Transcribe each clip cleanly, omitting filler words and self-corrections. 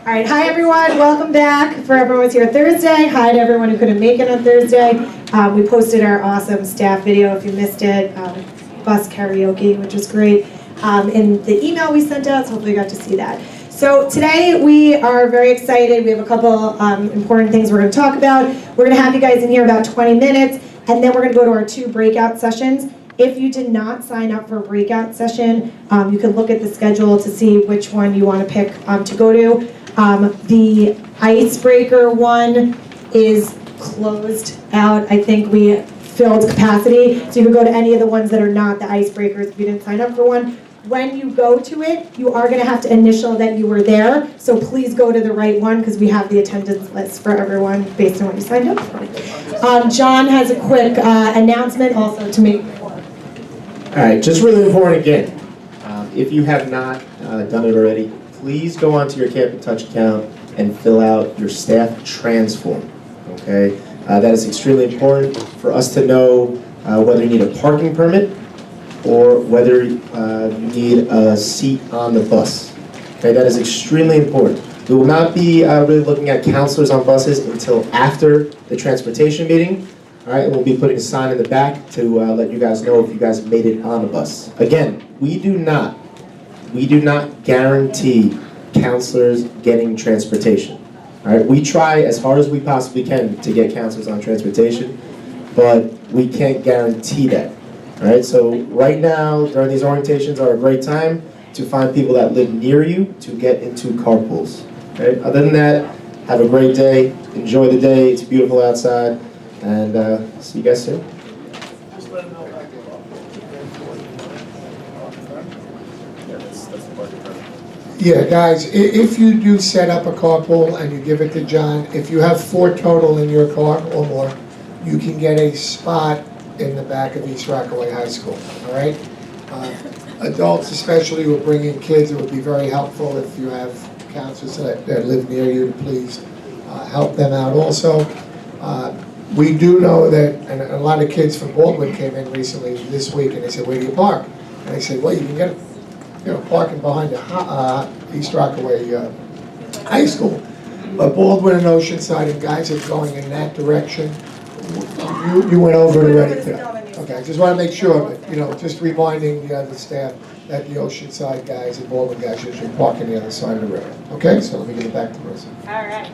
All right, hi everyone, welcome back. For everyone who's here Thursday, hi to everyone who couldn't make it on Thursday. We posted our awesome staff video if you missed it, bus karaoke, which was great, in the email we sent out, so hopefully you got to see that. So today we are very excited. We have a couple important things we're going to talk about. We're going to have you guys in here about 20 minutes, and then we're going to go to our 2 breakout sessions. If you did not sign up for a breakout session, you can look at the schedule to see which one you want to pick to go to. The icebreaker one is closed out. I think we filled capacity, so you can go to any of the ones that are not the icebreakers if you didn't sign up for one. When you go to it, you are going to have to initial that you were there, so please go to the right one because we have the attendance list for everyone based on what you signed up for. John has a quick announcement also to make. All right, just really important again, if you have not done it already, please go onto your Camp in Touch account and fill out your staff transform, okay? That is extremely important for us to know whether you need a parking permit or whether you need a seat on the bus, okay? That is extremely important. We will not be really looking at counselors on buses until after the transportation meeting. All right, we'll be putting a sign in the back to let you guys know if you guys made it on the bus. Again, we do not guarantee counselors getting transportation. All right, we try as hard as we possibly can to get counselors on transportation, but we can't guarantee that. All right, so right now during these orientations are a great time to find people that live near you to get into carpools. Okay, other than that, have a great day. Enjoy the day. It's beautiful outside. And see you guys soon. Just let them know back Yeah, guys, if you do set up a carpool and you give it to John, if you have 4 total in your car or more, you can get a spot in the back of East Rockaway High School, all right? Adults especially who are bringing kids, it would be very helpful if you have counselors that live near you to please help them out also. We do know that, and a lot of kids from Baldwin came in recently this week, and they said, "Where do you park?" And I said, "Well, you can get, parking behind the East Rockaway High School." But Baldwin and Oceanside, and guys are going in that direction. You went over it already today. Okay, I just want to make sure, but just reminding the other staff that the Oceanside guys and Baldwin guys should park on the other side of the river. Okay, so let me give it back to Marissa. All right.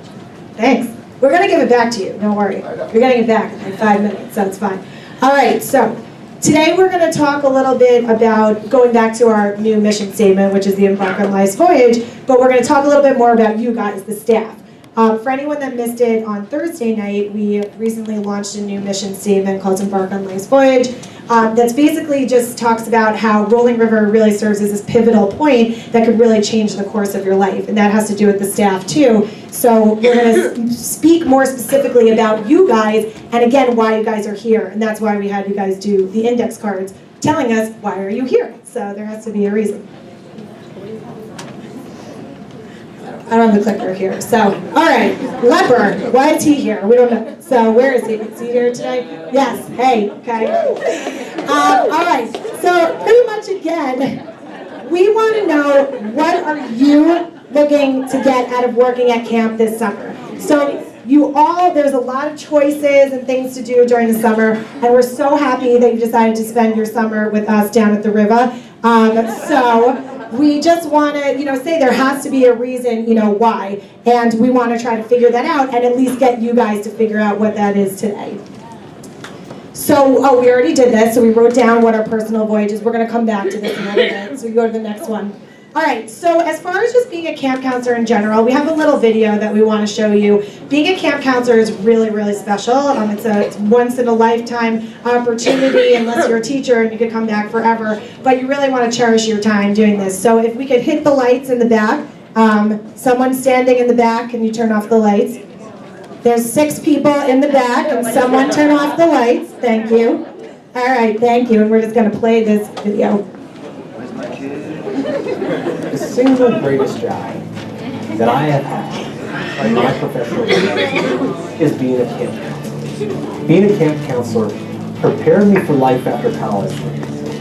Thanks. We're going to give it back to you. Don't worry. You're getting it back in like 5 minutes. That's fine. All right. So today we're going to talk a little bit about going back to our new mission statement, which is the Embark on Life's Voyage. But we're going to talk a little bit more about you guys, the staff. For anyone that missed it on Thursday night, we recently launched a new mission statement called Embark on Life's Voyage. That's basically just talks about how Rolling River really serves as this pivotal point that could really change the course of your life. And that has to do with the staff too. So we're going to speak more specifically about you guys and again why you guys are here. And that's why we had you guys do the index cards telling us why are you here. So there has to be a reason. I don't have the clicker here. So, all right, Leopard, why is he here? We don't know. So where is he? Is he here today? Yes, hey, okay. All right, so pretty much again, we want to know what are you looking to get out of working at camp this summer. So there's a lot of choices and things to do during the summer, and we're so happy that you decided to spend your summer with us down at the river. So we just want to, say there has to be a reason, why, and we want to try to figure that out and at least get you guys to figure out what that is today. So, we already did this, so we wrote down what our personal voyages. We're going to come back to this in a little bit, so we go to the next one. All right, so as far as just being a camp counselor in general, we have a little video that we want to show you. Being a camp counselor is really, really special. It's a once-in-a-lifetime opportunity, unless you're a teacher and you could come back forever. But you really want to cherish your time doing this. So if we could hit the lights in the back. Someone standing in the back, can you turn off the lights? There's 6 people in the back, and someone turn off the lights. Thank you. All right, thank you. And we're just going to play this video. The single greatest job that I have had in my professional career is being a camp counselor. Being a camp counselor prepared me for life after college,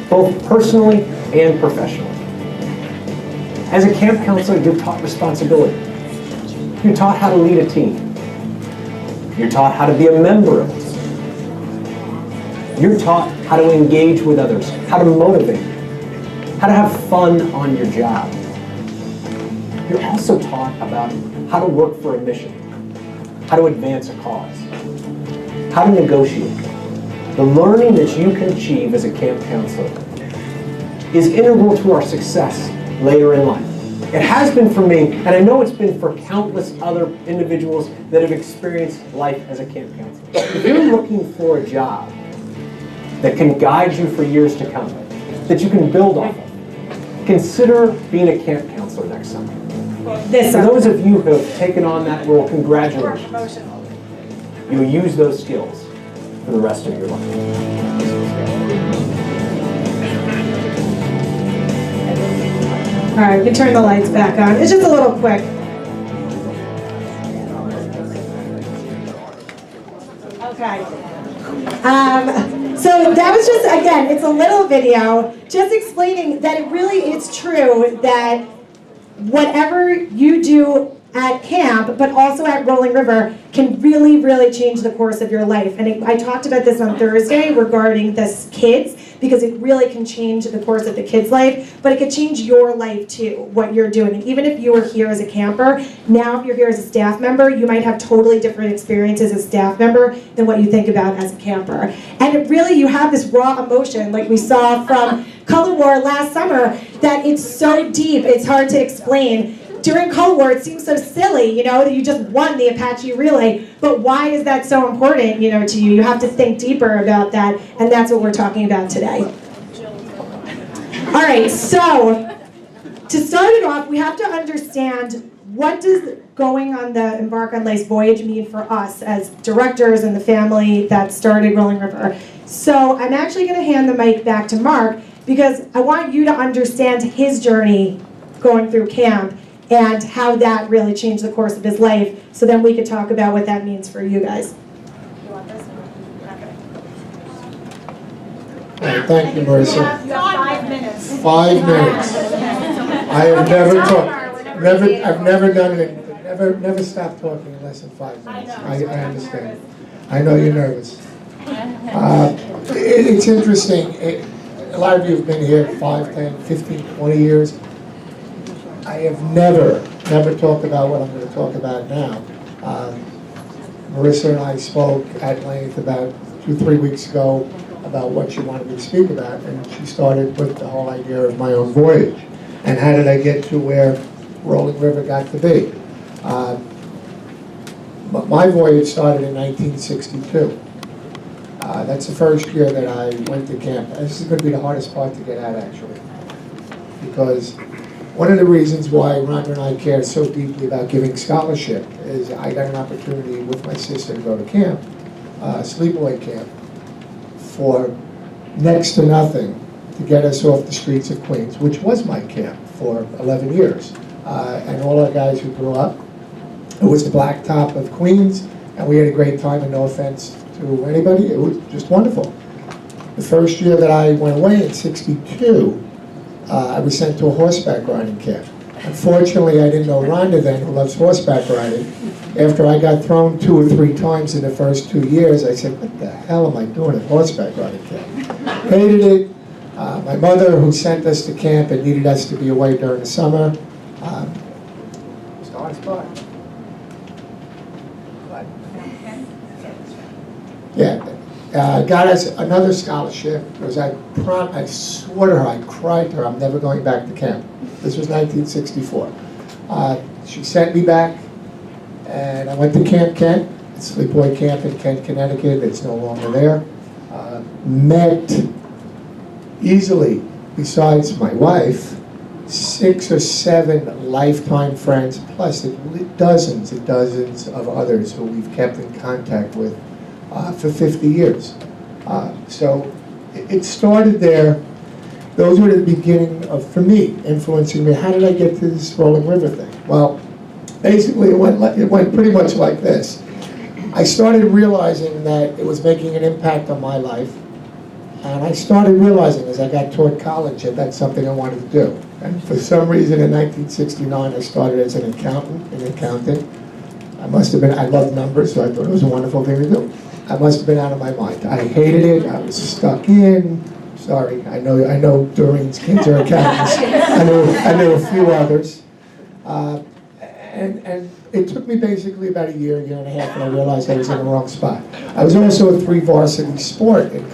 both personally and professionally. As a camp counselor, you're taught responsibility. You're taught how to lead a team. You're taught how to be a member of a team. You're taught how to engage with others, how to motivate, how to have fun on your job. You're also taught about how to work for a mission, how to advance a cause, how to negotiate. The learning that you can achieve as a camp counselor is integral to our success later in life. It has been for me, and I know it's been for countless other individuals that have experienced life as a camp counselor. If you're looking for a job that can guide you for years to come, that you can build off of, consider being a camp counselor next summer. For those of you who have taken on that role, congratulations. You'll use those skills for the rest of your life. All right, we can turn the lights back on. It's just a little quick. Okay. So that was just, again, it's a little video just explaining that it's true that whatever you do at camp, but also at Rolling River, can really, really change the course of your life. And I talked about this on Thursday regarding the kids, because it really can change the course of the kids' life, but it could change your life too, what you're doing. And even if you were here as a camper, now if you're here as a staff member, you might have totally different experiences as a staff member than what you think about as a camper. And it really, you have this raw emotion, like we saw from Color War last summer, that it's so deep, it's hard to explain. During Cold War, it seems so silly, that you just won the Apache Relay, but why is that so important, to you? You have to think deeper about that, and that's what we're talking about today. All right, so to start it off, we have to understand, what does going on the Embark on Life's voyage mean for us as directors and the family that started Rolling River? So I'm actually going to hand the mic back to Mark, because I want you to understand his journey going through camp and how that really changed the course of his life, so then we could talk about what that means for you guys. All right, thank you, Marissa. You have 5 minutes. 5 minutes. I have never talked, I've never done it, never stopped talking in less than 5 minutes. I understand. I know you're nervous. It's interesting. A lot of you have been here 5, 10, 15, 20 years. I have never talked about what I'm going to talk about now. Marissa and I spoke at length about 2-3 weeks ago about what she wanted me to speak about, and she started with the whole idea of my own voyage and how did I get to where Rolling River got to be. My voyage started in 1962. That's the first year that I went to camp. This is going to be the hardest part to get out, actually, because one of the reasons why Rhonda and I care so deeply about giving scholarship is I got an opportunity with my sister to go to camp, sleepaway camp, for next to nothing to get us off the streets of Queens, which was my camp for 11 years. And all our guys who grew up, it was the blacktop of Queens, and we had a great time, and no offense to anybody, it was just wonderful. The first year that I went away in '62, I was sent to a horseback riding camp. Unfortunately, I didn't know Rhonda then, who loves horseback riding. After I got thrown 2 or 3 times in the first 2 years, I said, what the hell am I doing at horseback riding camp? Hated it. My mother, who sent us to camp and needed us to be away during the summer, was the hardest part. Yeah. Got us another scholarship because I swore to her, I cried to her, I'm never going back to camp. This was 1964. She sent me back, and I went to Camp Kent, sleepaway camp in Kent, Connecticut. It's no longer there. Met easily, besides my wife, 6 or 7 lifetime friends, plus dozens and dozens of others who we've kept in contact with for 50 years. So it started there. Those were the beginning of, for me, influencing me. How did I get to this Rolling River thing? Well, basically it went pretty much like this. I started realizing that it was making an impact on my life, and I started realizing as I got toward college that that's something I wanted to do. And for some reason in 1969 I started as an accountant, I must have been, I love numbers, so I thought it was a wonderful thing to do. I must have been out of my mind. I hated it, I was stuck in, sorry, I know Doreen's kids are accountants. I knew a few others. And it took me basically about a year and a half, and I realized I was in the wrong spot. I was also a 3 varsity sport in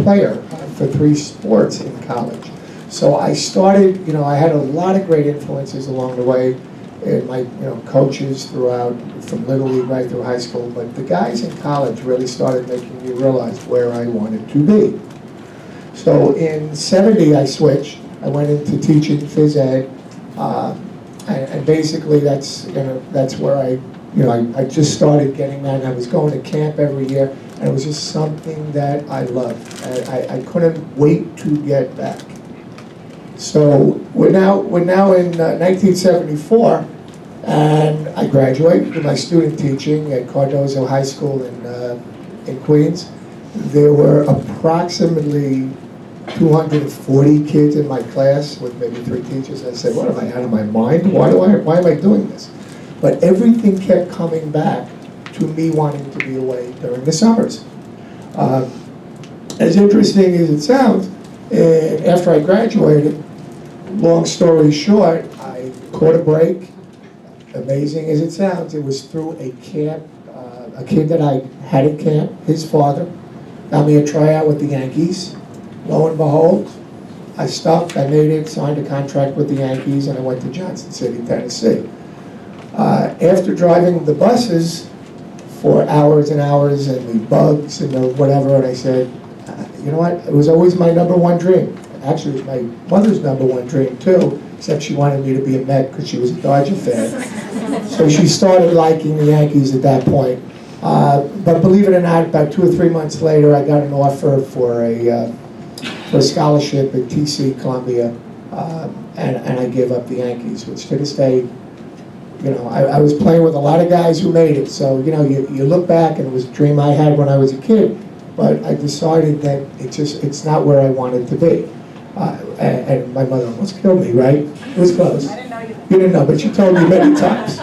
player for 3 sports in college. So I started, I had a lot of great influences along the way, and my coaches throughout, from Little League right through high school, but the guys in college really started making me realize where I wanted to be. So in '70 I switched. I went into teaching phys ed, and basically that's where I just started getting that. And I was going to camp every year, and it was just something that I loved. I couldn't wait to get back. So we're now in 1974, and I graduated with my student teaching at Cardozo High School in Queens. There were approximately 240 kids in my class with maybe 3 teachers. I said, what am I, out of my mind? Why am I doing this? But everything kept coming back to me wanting to be away during the summers. As interesting as it sounds, after I graduated, long story short, I caught a break. Amazing as it sounds, it was through a camp, a kid that I had at camp, his father, got me a tryout with the Yankees. Lo and behold, I stuck, I made it, signed a contract with the Yankees, and I went to Johnson City, Tennessee. After driving the buses for hours and hours, and the bugs and the whatever, and I said, you know what, it was always my #1 dream. Actually, it was my mother's #1 dream too, except she wanted me to be a Met because she was a Dodger fan. So she started liking the Yankees at that point. But believe it or not, about 2 or 3 months later, I got an offer for a scholarship at TC Columbia, and I gave up the Yankees, which to this day, I was playing with a lot of guys who made it. So, you look back, and it was a dream I had when I was a kid, but I decided that it's not where I wanted to be. And my mother almost killed me, right? It was close. I didn't know you. You didn't know, but she told me many times.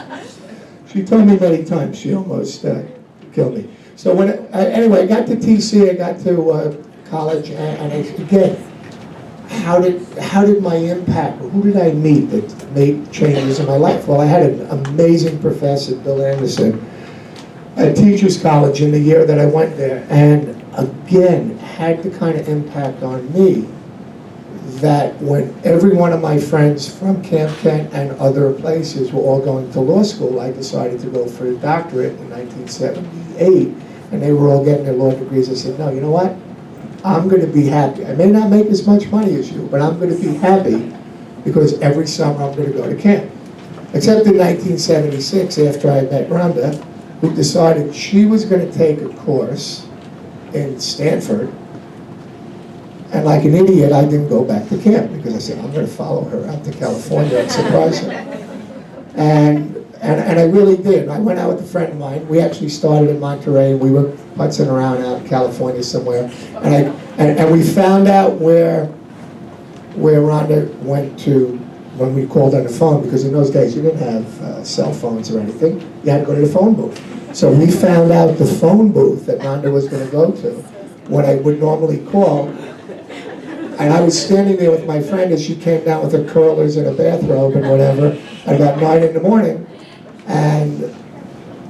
She told me many times she almost killed me. So anyway, I got to TC, I got to college, and again, how did my impact, who did I meet that made changes in my life? Well, I had an amazing professor, Bill Anderson, at Teachers College in the year that I went there, and again, had the kind of impact on me that when every one of my friends from Camp Kent and other places were all going to law school, I decided to go for a doctorate in 1978, and they were all getting their law degrees. I said, no, you know what? I'm going to be happy. I may not make as much money as you, but I'm going to be happy because every summer I'm going to go to camp. Except in 1976, after I met Rhonda, who decided she was going to take a course in Stanford, and like an idiot, I didn't go back to camp because I said, I'm going to follow her out to California and surprise her. And I really did. I went out with a friend of mine. We actually started in Monterey. We were putzing around out in California somewhere. And we found out where Rhonda went to when we called on the phone, because in those days you didn't have cell phones or anything. You had to go to the phone booth. So we found out the phone booth that Rhonda was going to go to when I would normally call. And I was standing there with my friend as she came down with her curlers and a bathrobe and whatever at about 9 in the morning. And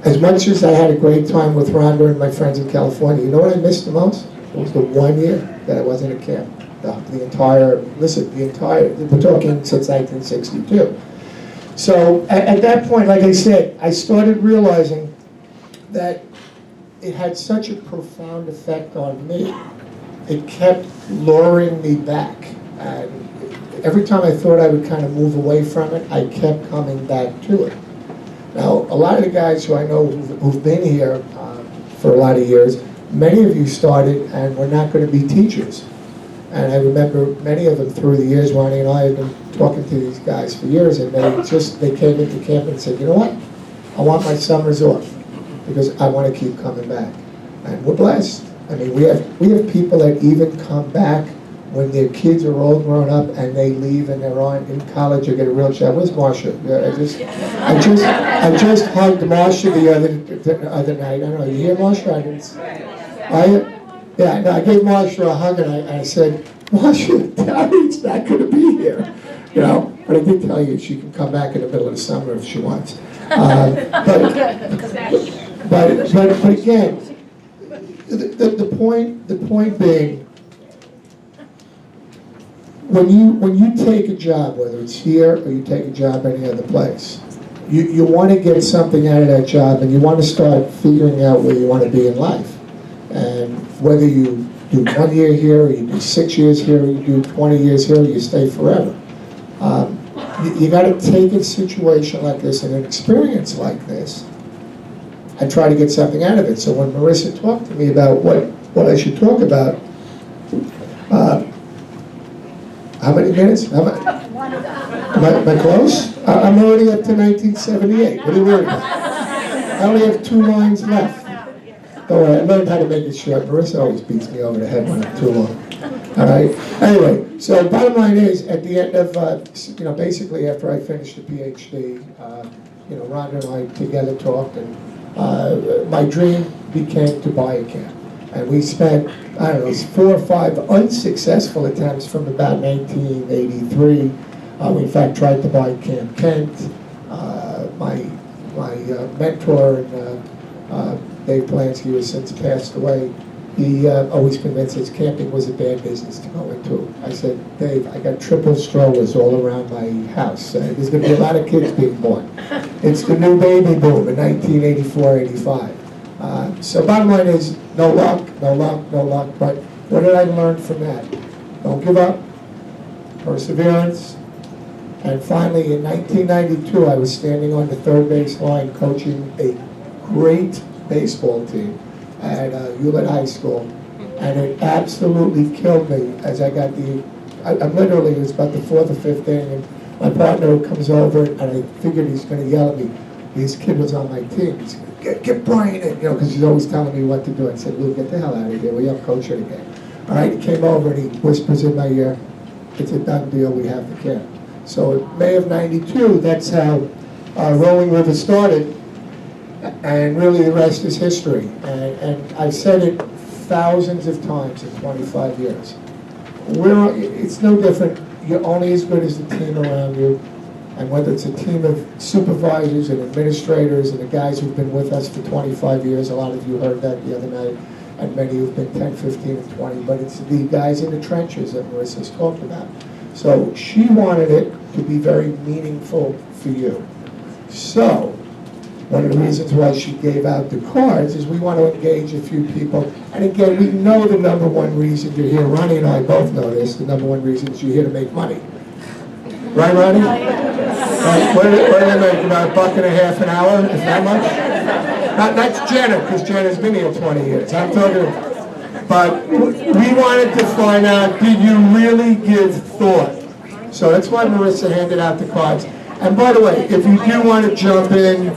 as much as I had a great time with Rhonda and my friends in California, you know what I missed the most? It was the 1 year that I wasn't at camp. The entire, we're talking since 1962. So at that point, like I said, I started realizing that it had such a profound effect on me. It kept luring me back. And every time I thought I would kind of move away from it, I kept coming back to it. Now, a lot of the guys who I know who've been here for a lot of years, many of you started and were not going to be teachers. And I remember many of them through the years, Ronnie and I have been talking to these guys for years, and they came into camp and said, you know what, I want my summers off because I want to keep coming back. And we're blessed. I mean, we have people that even come back when their kids are all grown up and they leave and they're on in college or get a real job. Where's Marcia? I just hugged Marcia the other night. I don't know. You hear Marcia? I gave Marcia a hug and I said, Marcia, Daddy's not going to be here. You know, but I did tell you she can come back in the middle of the summer if she wants. But again, the point being, when you take a job, whether it's here or you take a job any other place, you want to get something out of that job, and you want to start figuring out where you want to be in life. And whether you do 1 year here, or you do 6 years here, or you do 20 years here, or you stay forever. You got to take a situation like this and an experience like this and try to get something out of it. So when Marissa talked to me about what I should talk about, how many minutes? Am I close? I'm already up to 1978. What are you worried about? I only have 2 lines left. Don't worry, I learned how to make it short. Marissa always beats me over the head when I'm too long. All right. Anyway, so bottom line is, at the end of, basically after I finished the PhD, Rhonda and I together talked, and my dream became to buy a camp. And we spent, 4 or 5 unsuccessful attempts from about 1983. We in fact tried to buy Camp Kent. My mentor, Dave Polanski, who has since passed away, he always convinced us camping was a bad business to go into. I said, Dave, I got triple strollers all around my house. There's going to be a lot of kids being born. It's the new baby boom in 1984, 85. So bottom line is, no luck. But what did I learn from that? Don't give up, perseverance. And finally, in 1992, I was standing on the third base line coaching a great baseball team at Hewlett High School, and it absolutely killed me as I got I'm literally, it was about the 4th or 5th inning, and my partner comes over, and I figured he's going to yell at me. This kid was on my team. He's going to get Brian in, because he's always telling me what to do. I said, Lou, get the hell out of here. We have coaching again. All right, he came over, and he whispers in my ear, it's a done deal, we have the camp. So in May of '92, that's how Rolling River started. And really the rest is history. And I've said it thousands of times in 25 years. It's no different. You're only as good as the team around you. And whether it's a team of supervisors and administrators and the guys who've been with us for 25 years, a lot of you heard that the other night, and many who've been 10, 15, and 20, but it's the guys in the trenches that Marissa's talked about. So she wanted it to be very meaningful for you. So, one of the reasons why she gave out the cards is we want to engage a few people. And again, we know the number one reason you're here. Ronnie and I both know this. The number one reason is you're here to make money. Right, Ronnie? Right. What do they make? About $1.50 an hour? Is that much? That's Jenna, because Jenna's been here 20 years. I'm talking. But we wanted to find out, did you really give thought? So that's why Marissa handed out the cards. And by the way, if you do want to jump in,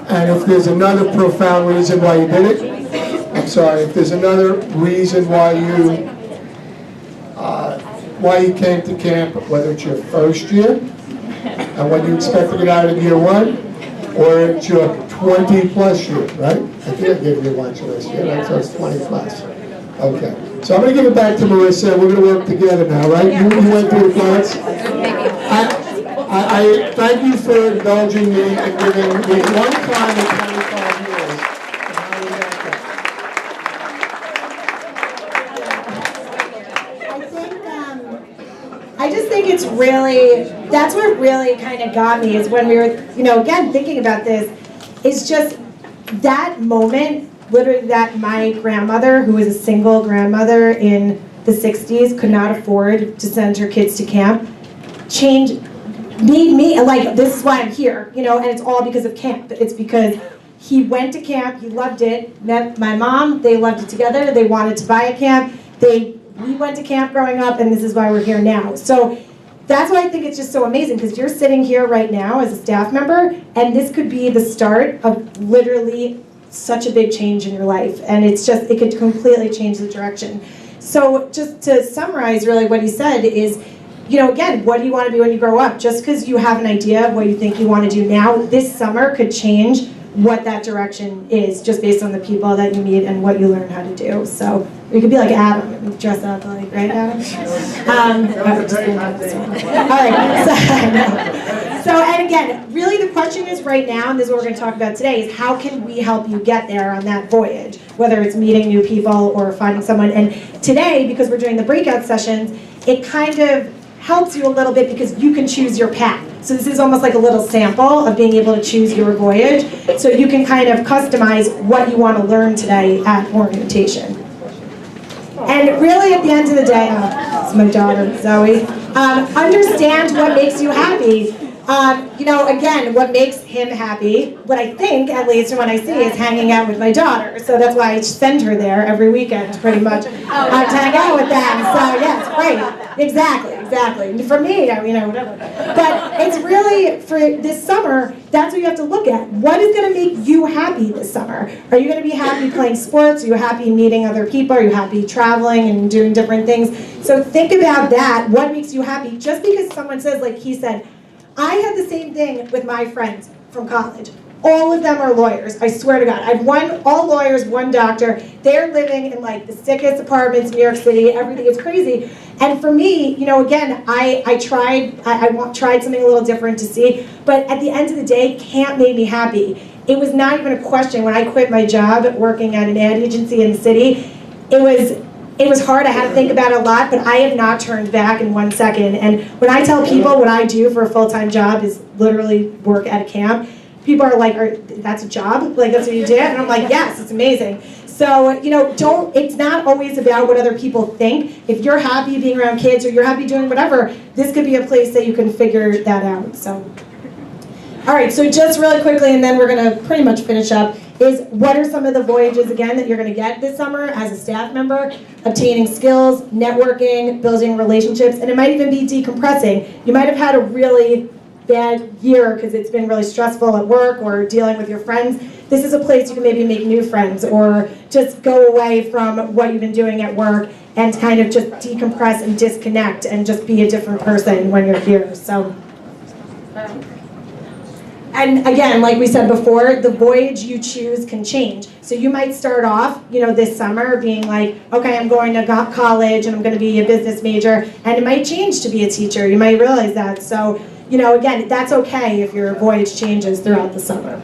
and if there's another profound reason why you did it, I'm sorry, if there's another reason why you came to camp, whether it's your first year, and what you expect to get out of year 1, or it's your 20 plus year, right? I think I gave you lunch last year, right? So it's 20 plus. Okay. So I'm going to give it back to Marissa. We're going to work together now, right? You went through the cards. I thank you for indulging me and giving me one time in 25 years. I just think it's really, that's what really kind of got me, is when we were, again, thinking about this, is just that moment, literally, that my grandmother, who was a single grandmother in the 60s, could not afford to send her kids to camp, made me, like, this is why I'm here, and it's all because of camp. It's because he went to camp, he loved it, met my mom, they loved it together, they wanted to buy a camp, we went to camp growing up, and this is why we're here now. So that's why I think it's just so amazing, because you're sitting here right now as a staff member, and this could be the start of literally such a big change in your life, and it could completely change the direction. So just to summarize really what he said is, again, what do you want to be when you grow up? Just because you have an idea of what you think you want to do now, this summer could change what that direction is just based on the people that you meet and what you learn how to do. So you could be like Adam and dress up like, right, Adam? All right, so and again, really the question is right now, and this is what we're going to talk about today, is how can we help you get there on that voyage, whether it's meeting new people or finding someone. And today, because we're doing the breakout sessions, it kind of helps you a little bit because you can choose your path. So this is almost like a little sample of being able to choose your voyage. So you can kind of customize what you want to learn today at orientation. And really at the end of the day, it's my daughter, Zoe, understand what makes you happy. Again, what makes him happy, what I think, at least, and what I see, is hanging out with my daughter. So that's why I send her there every weekend, pretty much, to hang out with them. So, yes, great. Exactly. For me, whatever. But it's really, for this summer, that's what you have to look at. What is going to make you happy this summer? Are you going to be happy playing sports? Are you happy meeting other people? Are you happy traveling and doing different things? So think about that. What makes you happy? Just because someone says, like he said, I had the same thing with my friends from college. All of them are lawyers, I swear to God. I have all lawyers, one doctor. They're living in like the sickest apartments in New York City, everything is crazy. And for me, again, I tried something a little different to see, but at the end of the day, camp made me happy. It was not even a question. When I quit my job working at an ad agency in the city, it was hard, I had to think about it a lot, but I have not turned back in 1 second. And when I tell people what I do for a full-time job is literally work at a camp, people are like, that's a job? Like, that's what you do? And I'm like, yes, it's amazing. So, it's not always about what other people think. If you're happy being around kids or you're happy doing whatever, this could be a place that you can figure that out. So, all right, so just really quickly, and then we're going to pretty much finish up, is what are some of the voyages, again, that you're going to get this summer as a staff member? Obtaining skills, networking, building relationships, and it might even be decompressing. You might have had a really bad year because it's been really stressful at work or dealing with your friends. This is a place you can maybe make new friends or just go away from what you've been doing at work and kind of just decompress and disconnect and just be a different person when you're here. So. And again, like we said before, the voyage you choose can change. So you might start off, this summer being like, okay, I'm going to college and I'm going to be a business major, and it might change to be a teacher. You might realize that. So, again, that's okay if your voyage changes throughout the summer.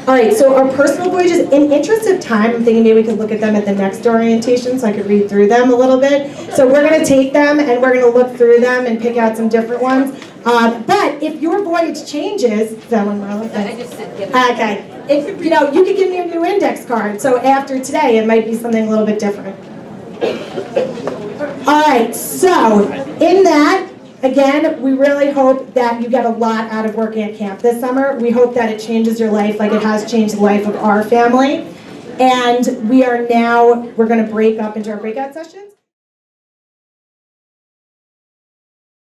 All right, so our personal voyages, in interest of time, I'm thinking maybe we could look at them at the next orientation so I could read through them a little bit. So we're going to take them and we're going to look through them and pick out some different ones. But if your voyage changes, is that one, Marla? I just said give it. Okay. If you could give me a new index card. So after today, it might be something a little bit different. All right. So in that, again, we really hope that you get a lot out of working at camp this summer. We hope that it changes your life like it has changed the life of our family. And we're going to break up into our breakout sessions.